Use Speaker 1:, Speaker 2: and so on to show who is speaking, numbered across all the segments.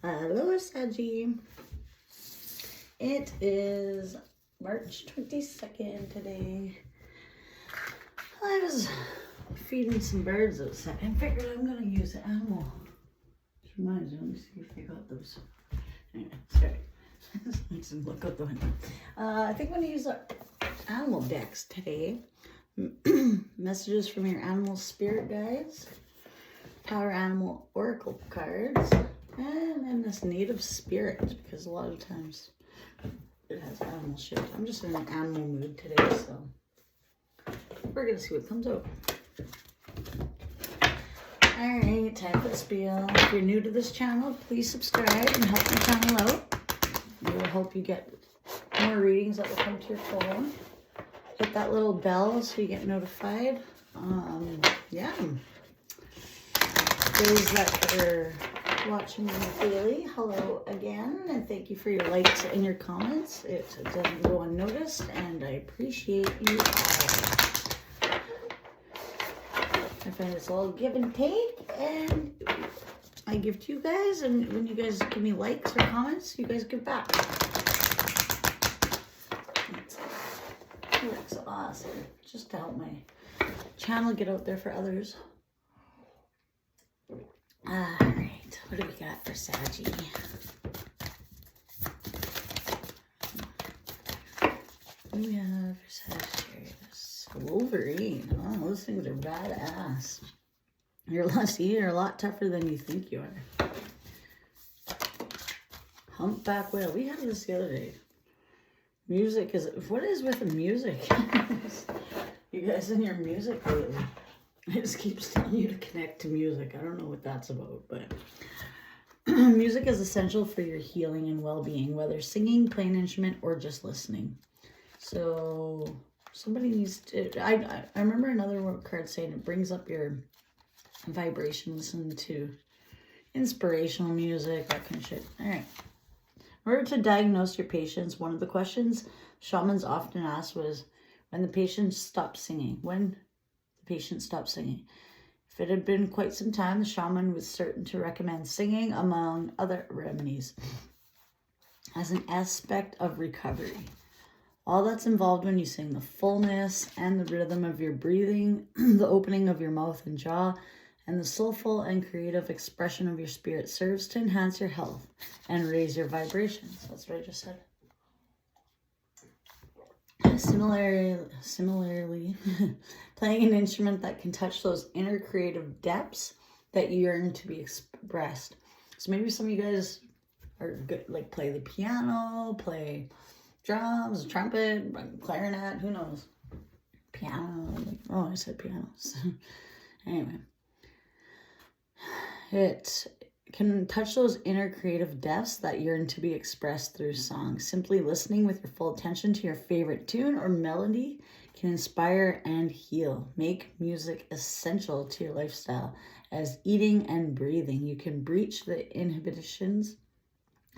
Speaker 1: Hello, Saggy. It is March 22nd today. I was feeding some birds outside and figured I'm going to use an animal. Which reminds me, let me see if I got those. Anyway, sorry. Let's look out the window. I think I'm going to use our animal decks today. Messages from your animal spirit guides. Power animal oracle cards. And then this native spirit, because a lot of times it has animal shit. I'm just in an animal mood today, so we're gonna see what comes out. Alright, time for the spiel. If you're new to this channel, please subscribe and help my channel out. It will help you get more readings that will come to your phone. Hit that little bell so you get notified. Yeah. Those that are watching me daily, hello again, and thank you for your likes and your comments. It doesn't go unnoticed, and I appreciate you all. I find it's all give and take, and I give to you guys, and when you guys give me likes or comments, you guys give back. That's awesome, just to help my channel get out there for others. Alright, what do we got for Saggy? What do we have for Sagittarius? Wolverine. Oh, those things are badass. You're a lot tougher than you think you are. Humpback whale. We had this the other day. Music is... What is with the music? You guys in your music lately? It just keeps telling you to connect to music. I don't know what that's about, but music is essential for your healing and well-being, whether singing, playing an instrument, or just listening. So somebody needs to... I remember another card saying it brings up your vibration. Listen to inspirational music, that kind of shit. All right. In order to diagnose your patients, one of the questions shamans often asked was when the patient stopped singing. When patient stopped singing. If it had been quite some time, the shaman was certain to recommend singing among other remedies as an aspect of recovery. All that's involved when you sing: the fullness and the rhythm of your breathing, the opening of your mouth and jaw, and the soulful and creative expression of your spirit serves to enhance your health and raise your vibrations. That's what I just said. Similarly, playing an instrument that can touch those inner creative depths that you yearn to be expressed. So maybe some of you guys are good, like play the piano, play drums, trumpet, clarinet, who knows? Piano. Oh, I said piano. Anyway, it can touch those inner creative depths that yearn to be expressed through song. Simply listening with your full attention to your favorite tune or melody can inspire and heal. Make music essential to your lifestyle. As eating and breathing, you can breach the inhibitions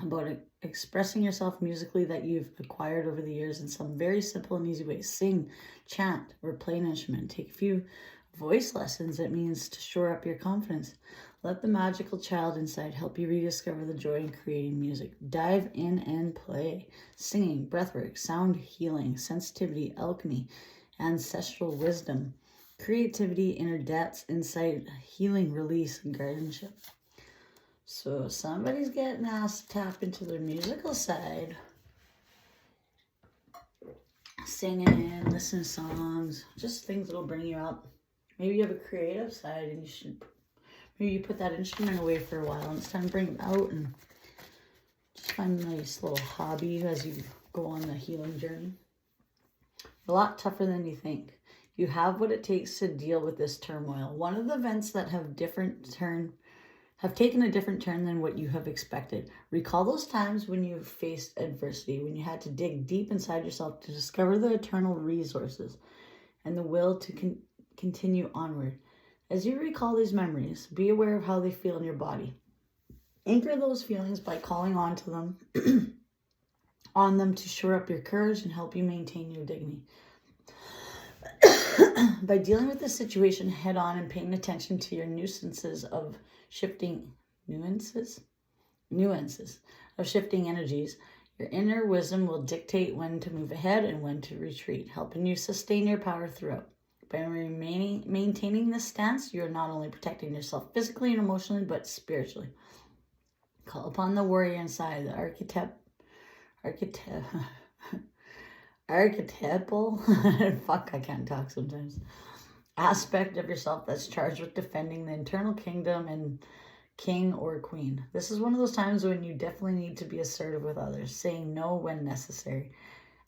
Speaker 1: about expressing yourself musically that you've acquired over the years in some very simple and easy ways. Sing, chant, or play an instrument. Take a few voice lessons. It means to shore up your confidence. Let the magical child inside help you rediscover the joy in creating music. Dive in and play. Singing, breathwork, sound healing, sensitivity, alchemy, ancestral wisdom, creativity, inner depths, insight, healing, release, and guardianship. So somebody's getting asked to tap into their musical side. Singing, listen to songs, just things that'll bring you up. Maybe you have a creative side and you should... Maybe you put that instrument away for a while and it's time to bring it out and just find a nice little hobby as you go on the healing journey. A lot tougher than you think. You have what it takes to deal with this turmoil. One of the events that have taken a different turn than what you have expected. Recall those times when you faced adversity, when you had to dig deep inside yourself to discover the eternal resources and the will to continue onward. As you recall these memories, be aware of how they feel in your body. Anchor those feelings by calling on them to shore up your courage and help you maintain your dignity. By dealing with the situation head on and paying attention to your nuances of shifting nuances of shifting energies. Your inner wisdom will dictate when to move ahead and when to retreat, helping you sustain your power throughout. By maintaining this stance, you are not only protecting yourself physically and emotionally, but spiritually. Call upon the warrior inside, the archetypal, fuck, I can't talk sometimes, aspect of yourself that's charged with defending the internal kingdom and king or queen. This is one of those times when you definitely need to be assertive with others, saying no when necessary,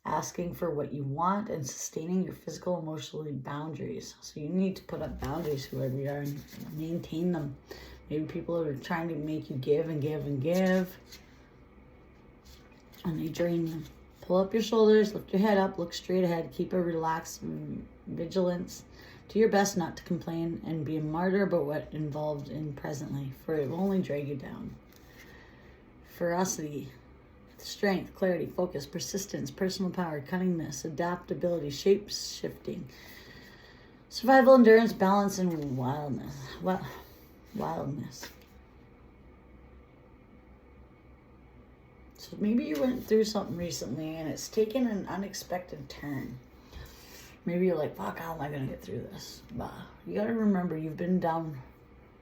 Speaker 1: asking for what you want, and sustaining your physical, emotionally boundaries. So you need to put up boundaries, whoever you are, and maintain them. Maybe people are trying to make you give and give and give, and they drain you. Pull up your shoulders, lift your head up, look straight ahead, keep a relaxed vigilance. Do your best not to complain and be a martyr about what involved in presently, for it will only drag you down. Ferocity, strength, clarity, focus, persistence, personal power, cunningness, adaptability, shape-shifting, survival, endurance, balance, and wildness. Wildness. So maybe you went through something recently and it's taken an unexpected turn. Maybe you're like, fuck, how am I going to get through this? But you got to remember, you've been down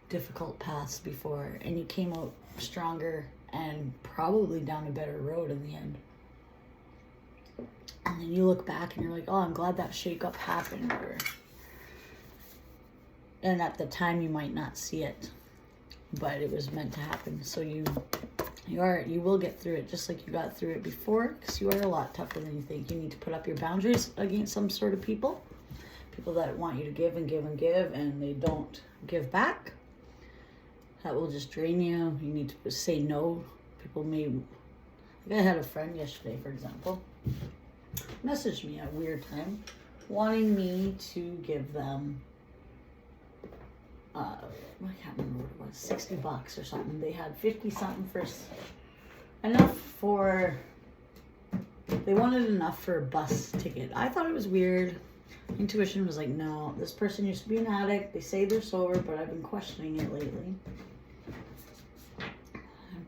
Speaker 1: difficult paths before and you came out stronger and probably down a better road in the end. And then you look back and you're like, oh, I'm glad that shake-up happened. And at the time you might not see it, but it was meant to happen. So you will get through it just like you got through it before, because you are a lot tougher than you think. You need to put up your boundaries against some sort of people that want you to give and give and give, and they don't give back. That will just drain you. You need to say no. People may, like I had a friend yesterday, for example, messaged me at a weird time, wanting me to give them, I can't remember what it was, $60 or something. They had 50 something for enough for, they wanted enough for a bus ticket. I thought it was weird. Intuition was like, no, this person used to be an addict. They say they're sober, but I've been questioning it lately.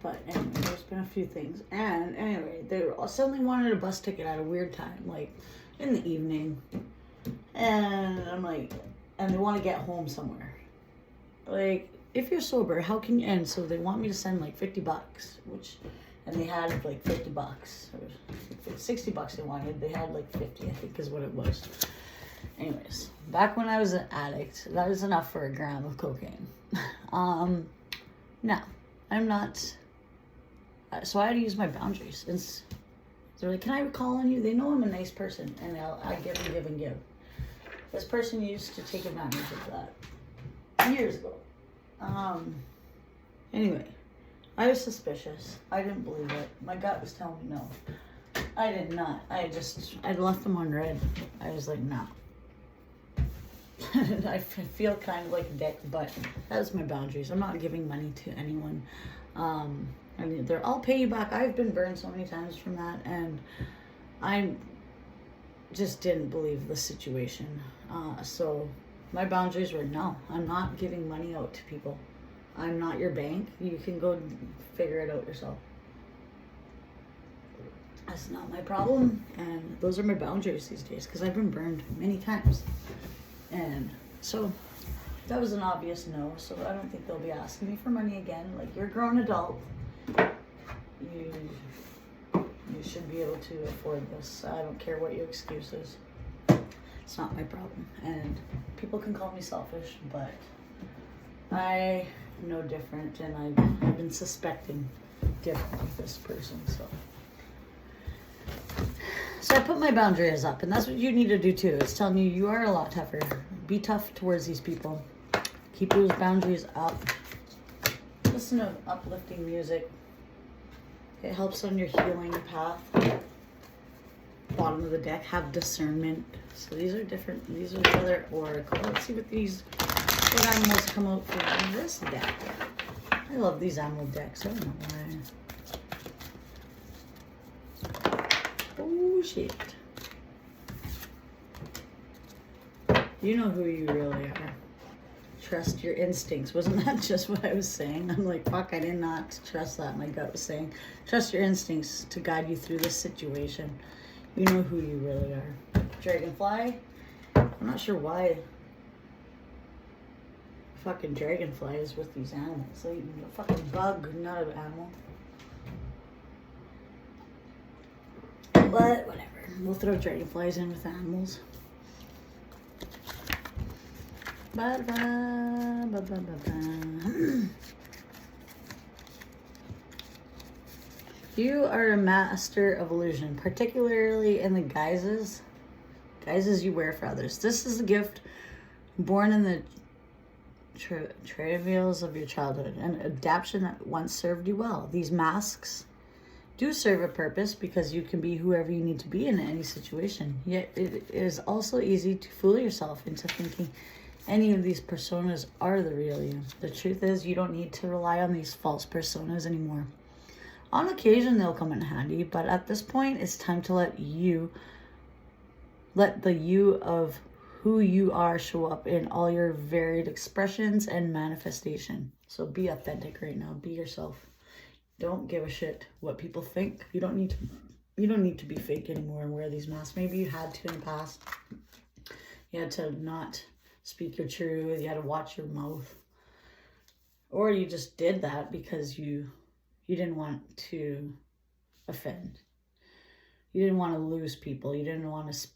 Speaker 1: But anyway, there's been a few things. And anyway, they suddenly wanted a bus ticket at a weird time, like in the evening. And I'm like, and they want to get home somewhere. Like, if you're sober, how can you, and so they want me to send like $50, and they had like $50, or $60 they wanted, they had like 50, I think is what it was. Anyways, back when I was an addict, that was enough for a gram of cocaine. No, I'm not, so I had to use my boundaries. And they're like, can I call on you? They know I'm a nice person, and I give and give and give. This person used to take advantage of that years ago. Anyway, I was suspicious. I didn't believe it. My gut was telling me no. I did not. I left them on red. I was like, no. I feel kind of like a dick, but that's my boundaries. I'm not giving money to anyone. I mean, I'll pay you back. I've been burned so many times from that, and I just didn't believe the situation. So my boundaries were, no, I'm not giving money out to people. I'm not your bank. You can go figure it out yourself. That's not my problem. And those are my boundaries these days, because I've been burned many times. And so that was an obvious no. So I don't think they'll be asking me for money again. Like, you're a grown adult. You should be able to afford this. I don't care what your excuse is. It's not my problem. And people can call me selfish, but I know different, and I've been suspecting different with this person. So I put my boundaries up, and that's what you need to do too. It's telling you are a lot tougher. Be tough towards these people. Keep those boundaries up. Listen to uplifting music. It helps on your healing path. Bottom of the deck, have discernment. So these are different. These are the other oracle. Let's see what animals come out for this deck. I love these animal decks. I don't know why. Oh shit. You know who you really are. Trust your instincts. Wasn't that just what I was saying? I'm like, fuck, I did not trust that. My gut was saying, trust your instincts to guide you through this situation. You know who you really are. Dragonfly. I'm not sure why fucking dragonfly is with these animals. Like, a fucking bug, not an animal. But whatever. We'll throw dragonflies in with animals. You are a master of illusion, particularly in the guises you wear for others. This is a gift born in the travails of your childhood, an adaptation that once served you well. These masks do serve a purpose because you can be whoever you need to be in any situation. Yet it is also easy to fool yourself into thinking any of these personas are the real you. The truth is, you don't need to rely on these false personas anymore. On occasion, they'll come in handy, but at this point, it's time to let the you of who you are show up in all your varied expressions and manifestation. So be authentic right now. Be yourself. Don't give a shit what people think. You don't need to be fake anymore and wear these masks. Maybe you had to in the past. You had to not speak your truth. You had to watch your mouth. Or you just did that because you didn't want to offend. You didn't want to lose people. You didn't want to...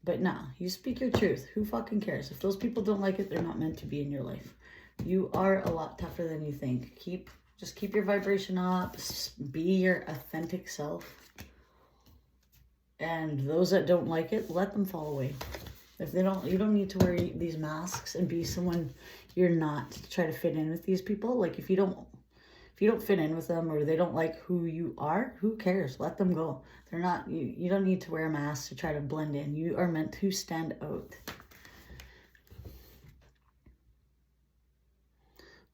Speaker 1: But no, you speak your truth. Who fucking cares? If those people don't like it, they're not meant to be in your life. You are a lot tougher than you think. Just keep your vibration up. Be your authentic self. And those that don't like it, let them fall away. If they don't, you don't need to wear these masks and be someone you're not to try to fit in with these people. Like if you don't fit in with them or they don't like who you are, who cares? Let them go. They're not, you don't need to wear a mask to try to blend in. You are meant to stand out.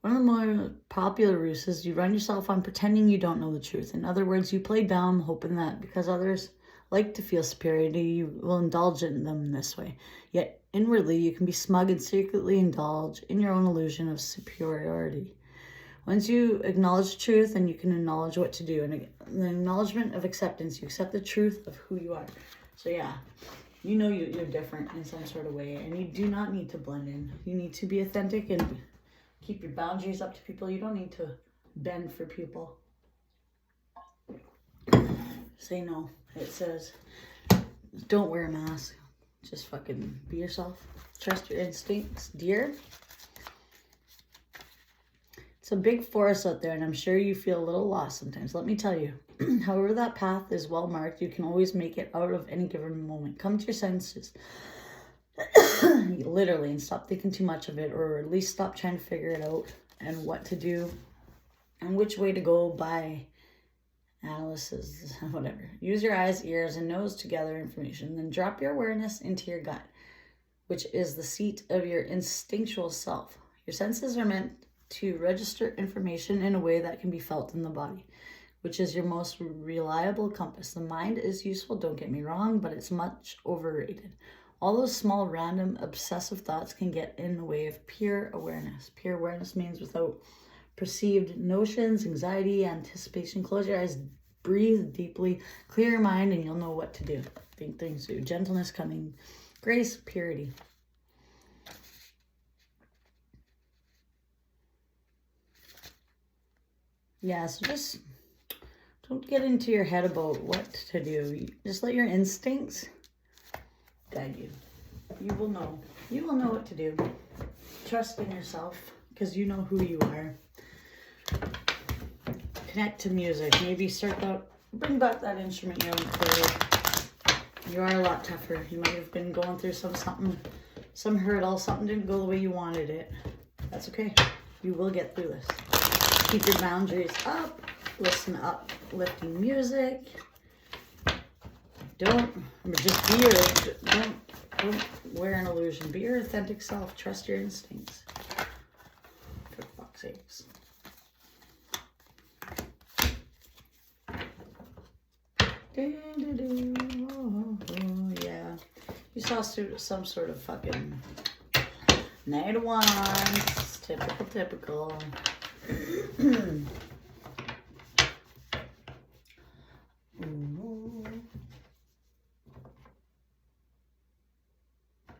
Speaker 1: One of the more popular ruses is you run yourself on pretending you don't know the truth. In other words, you play dumb, hoping that because others like to feel superiority, you will indulge in them this way. Yet inwardly, you can be smug and secretly indulge in your own illusion of superiority. Once you acknowledge truth, and you can acknowledge what to do. And the acknowledgement of acceptance, you accept the truth of who you are. So yeah, you know you're different in some sort of way. And you do not need to blend in. You need to be authentic and keep your boundaries up to people. You don't need to bend for people. Say no. It says, don't wear a mask. Just fucking be yourself. Trust your instincts, dear. It's a big forest out there, and I'm sure you feel a little lost sometimes. Let me tell you, however that path is well marked, you can always make it out of any given moment. Come to your senses, literally, and stop thinking too much of it, or at least stop trying to figure it out and what to do and which way to go by analysis, whatever. Use your eyes, ears, and nose to gather information. Then drop your awareness into your gut, which is the seat of your instinctual self. Your senses are meant to register information in a way that can be felt in the body, which is your most reliable compass. The mind is useful, don't get me wrong, but it's much overrated. All those small, random, obsessive thoughts can get in the way of pure awareness. Pure awareness means without perceived notions, anxiety, anticipation. Close your eyes, breathe deeply, clear your mind, and you'll know what to do. Think things through. Gentleness, cunning, grace, purity. Yeah, so just don't get into your head about what to do. Just let your instincts guide you. You will know. You will know what to do. Trust in yourself because you know who you are. Connect to music. Maybe start out, bring back that instrument you haven't played. You are a lot tougher. You might have been going through some hurdle. Something didn't go the way you wanted it. That's okay. You will get through this. Keep your boundaries up. Listen up. Lifting music. Don't wear an illusion. Be your authentic self. Trust your instincts. For fuck's sakes. Oh, yeah. You saw some sort of fucking Knight of Wands. Typical. Ooh.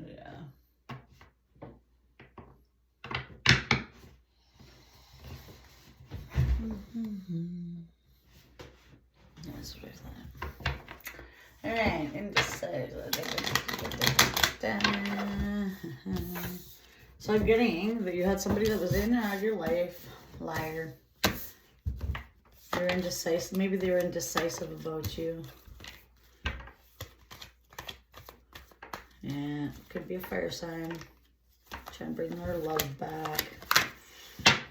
Speaker 1: Yeah. That's what I thought. Alright, indecisive. So I'm getting that you had somebody that was in and out of your life. Liar. They're indecisive. Maybe they were indecisive about you. Yeah, could be a fire sign. Trying to bring their love back.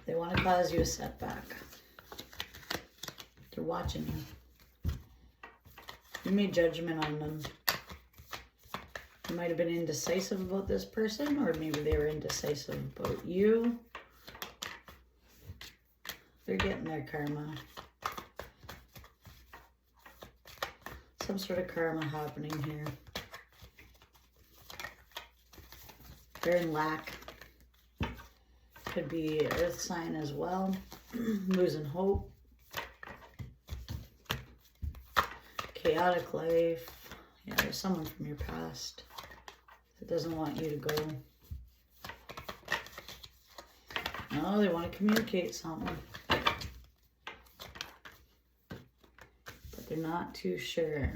Speaker 1: They want to cause you a setback. They're watching you. You made judgment on them. You might have been indecisive about this person, or maybe they were indecisive about you. They're getting their karma. Some sort of karma happening here. They're in lack. Could be earth sign as well. Losing hope. Chaotic life. Yeah, there's someone from your past that doesn't want you to go. No, they want to communicate something. But they're not too sure.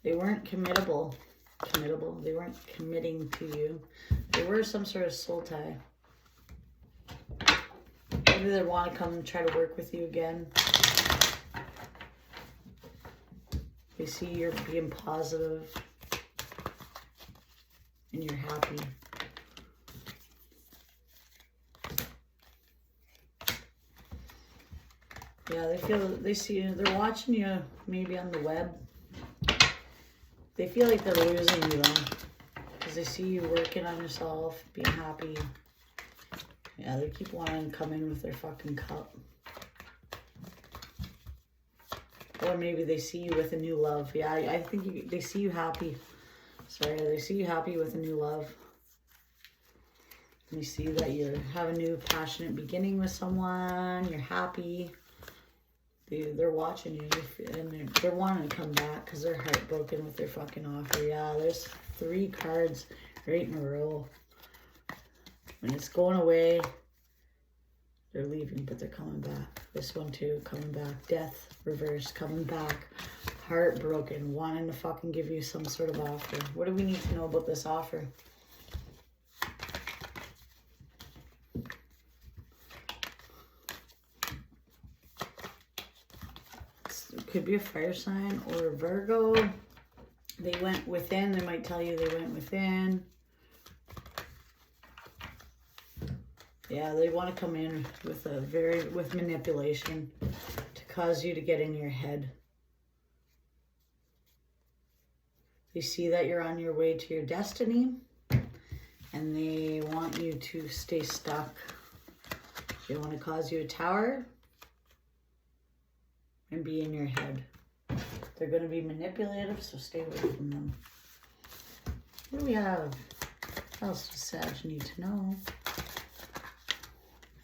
Speaker 1: They weren't committable. They weren't committing to you. They were some sort of soul tie. Maybe they want to come and try to work with you again. They see you're being positive and you're happy. Yeah, they see you, they're watching you maybe on the web. They feel like they're losing you though, because they see you working on yourself, being happy. Yeah, they keep wanting to come in with their fucking cup. Or maybe they see you with a new love. Yeah, I think they see you happy. Sorry, they see you happy with a new love. They see that you have a new passionate beginning with someone. You're happy. They're watching you and they're wanting to come back because they're heartbroken with their fucking offer. Yeah, there's 3 cards right in a row. When it's going away, they're leaving, but they're coming back. This one too, coming back. Death, reverse, coming back. Heartbroken, wanting to fucking give you some sort of offer. What do we need to know about this offer? It could be a fire sign or a Virgo. They went within. They might tell you they went within. Yeah, they want to come in with with manipulation to cause you to get in your head. They see that you're on your way to your destiny and they want you to stay stuck. They want to cause you a tower and be in your head. They're going to be manipulative, so stay away from them. What do we have? What else does Sag need to know?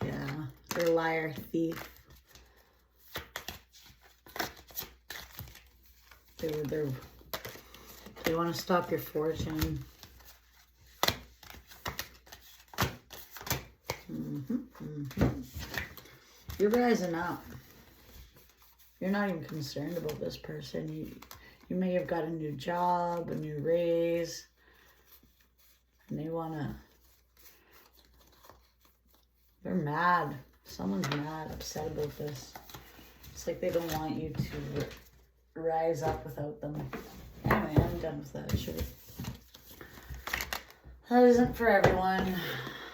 Speaker 1: Yeah, they're a liar, thief. They want to stop your fortune. You're rising up. You're not even concerned about this person. You may have got a new job, a new raise, and they're mad. Someone's mad, upset about this. It's like they don't want you to rise up without them. Anyway, I'm done with that shit. That isn't for everyone.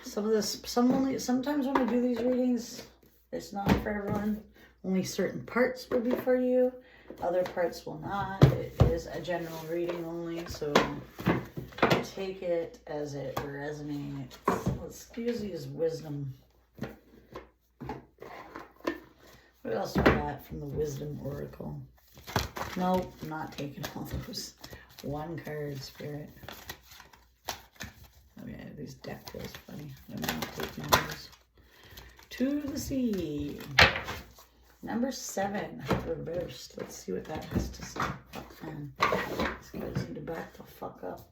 Speaker 1: Sometimes when I do these readings, it's not for everyone. Only certain parts will be for you. Other parts will not. It is a general reading only, so take it as it resonates. Let's use these wisdom. What else we got from the Wisdom Oracle? Nope, I'm not taking all those. One card, Spirit. Okay, these deck feels funny. I'm not taking those. To the sea. Number 7, reversed. Let's see what that has to say. Fuck, man. These guys need to back the fuck up.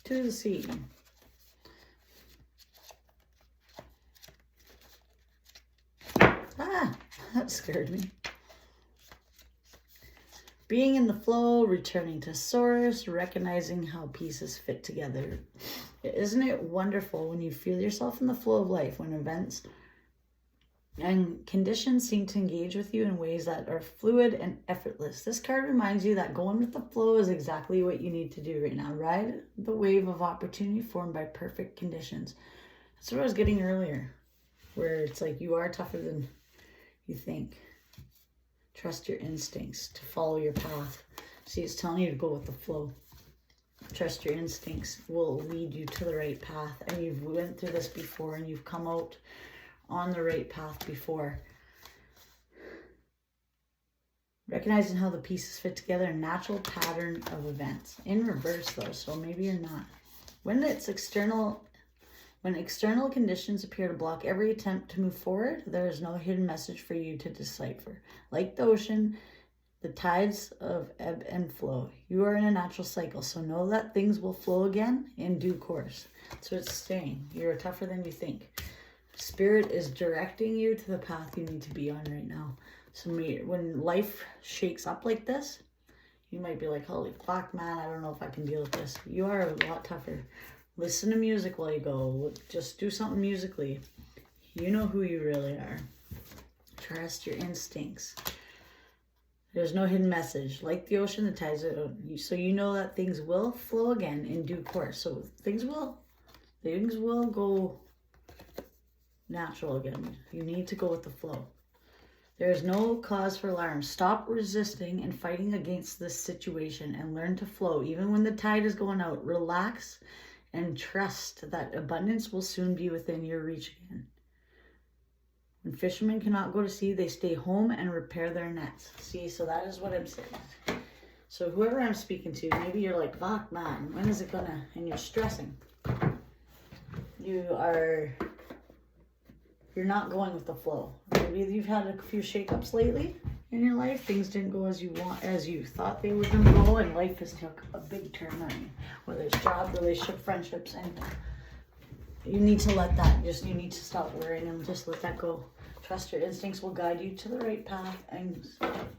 Speaker 1: To the sea. Ah, that scared me. Being in the flow, returning to source, recognizing how pieces fit together. Isn't it wonderful when you feel yourself in the flow of life, when events and conditions seem to engage with you in ways that are fluid and effortless? This card reminds you that going with the flow is exactly what you need to do right now. Ride the wave of opportunity formed by perfect conditions. That's what I was getting earlier, where it's like you are tougher than you think. Trust your instincts to follow your path. See, it's telling you to go with the flow. Trust your instincts will lead you to the right path. And you've went through this before and you've come out on the right path before. Recognizing how the pieces fit together, a natural pattern of events. In reverse though, so maybe you're not. When external conditions appear to block every attempt to move forward, there is no hidden message for you to decipher. Like the ocean, the tides of ebb and flow. You are in a natural cycle, so know that things will flow again in due course. So it's saying you're tougher than you think. Spirit is directing you to the path you need to be on right now. So when life shakes up like this, you might be like, holy fuck, man, I don't know if I can deal with this. You are a lot tougher. Listen to music while you go. Just do something musically. You know who you really are. Trust your instincts. There's no hidden message. Like the ocean, the tides, so you know that things will flow again in due course. So things will go natural again. You need to go with the flow. There is no cause for alarm. Stop resisting and fighting against this situation and learn to flow. Even when the tide is going out, relax and trust that abundance will soon be within your reach again. When fishermen cannot go to sea, they stay home and repair their nets. See, so that is what I'm saying. So whoever I'm speaking to, maybe you're like, fuck, man, when is it gonna, and you're stressing. You're not going with the flow. Maybe you've had a few shakeups lately in your life. Things didn't go as you thought they were gonna go, and life has took a big turn on you. Whether it's job, relationship, friendships, anything. You need to let that, you need to stop worrying and just let that go. Trust your instincts will guide you to the right path, and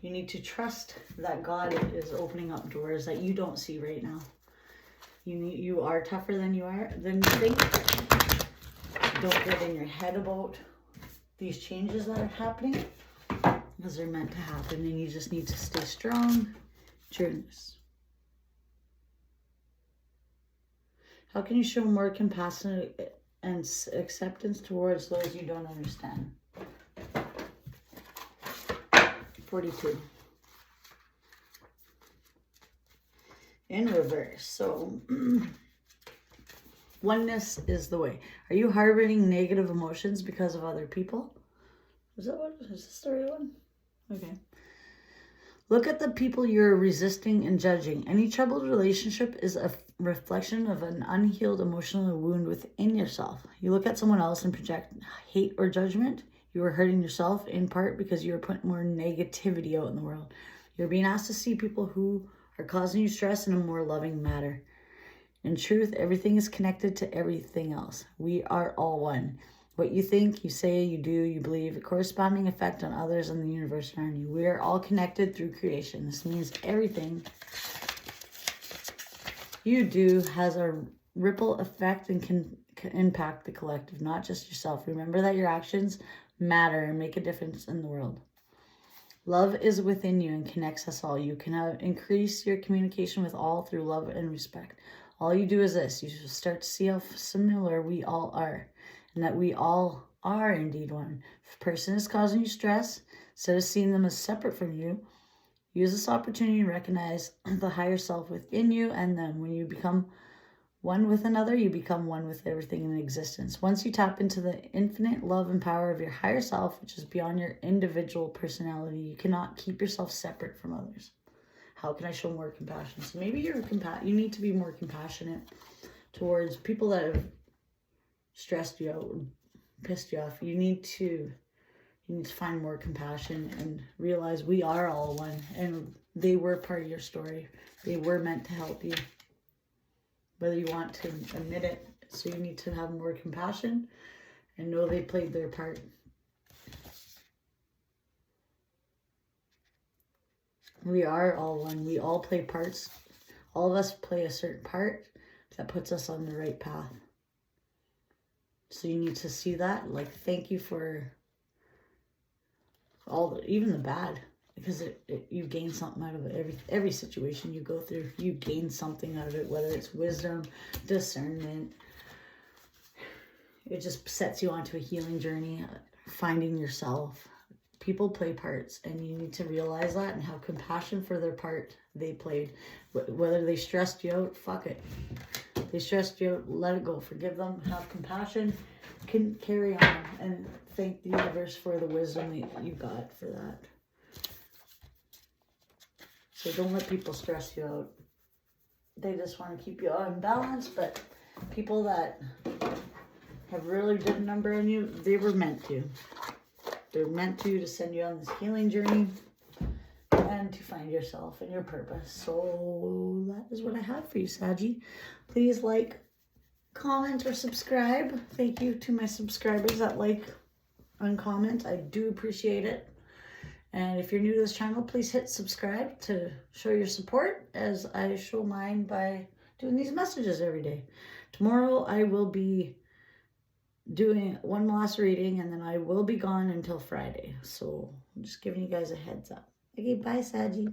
Speaker 1: you need to trust that God is opening up doors that you don't see right now. You are tougher than you think. Don't get in your head about these changes that are happening, because they're meant to happen, and you just need to stay strong during this. How can you show more compassion and acceptance towards those you don't understand? 42. In reverse. So, oneness is the way. Are you harboring negative emotions because of other people? Is this the right one? Okay. Look at the people you're resisting and judging. Any troubled relationship is a reflection of an unhealed emotional wound within yourself. You look at someone else and project hate or judgment. You are hurting yourself in part because you are putting more negativity out in the world. You're being asked to see people who are causing you stress in a more loving manner. In truth, everything is connected to everything else. We are all one. What you think, you say, you do, you believe, a corresponding effect on others and the universe around you. We are all connected through creation. This means everything you do has a ripple effect and can impact the collective, not just yourself. Remember that your actions matter and make a difference in the world. Love is within you and connects us all. You can increase your communication with all through love and respect. All you do is this. You start to see how similar we all are, and that we all are indeed one. If a person is causing you stress, instead of seeing them as separate from you, use this opportunity to recognize the higher self within you and them. When you become one with another, you become one with everything in existence. Once you tap into the infinite love and power of your higher self, which is beyond your individual personality, you cannot keep yourself separate from others. How can I show more compassion? So maybe you need to be more compassionate towards people that have stressed you out, pissed you off. You need to find more compassion and realize we are all one, and they were part of your story. They were meant to help you, whether you want to admit it. So you need to have more compassion and know they played their part. We are all one. We all play parts. All of us play a certain part that puts us on the right path. So you need to see that. Like, thank you for even the bad, because you gain something out of it. Every situation you go through, you gain something out of it, whether it's wisdom, discernment. It just sets you onto a healing journey, finding yourself. People play parts, and you need to realize that and have compassion for their part they played. Whether they stressed you out, fuck it. They stressed you out, let it go. Forgive them, have compassion, can carry on, and thank the universe for the wisdom that you got for that. So don't let people stress you out. They just want to keep you on balance, but people that have really did a number on you, they were meant to. They're meant to send you on this healing journey and to find yourself and your purpose. So that is what I have for you, Saggy. Please like, comment, or subscribe. Thank you to my subscribers that like and comment. I do appreciate it. And if you're new to this channel, please hit subscribe to show your support, as I show mine by doing these messages every day. Tomorrow I will be doing one last reading, and then I will be gone until Friday. So I'm just giving you guys a heads up. Okay, bye, Saggy.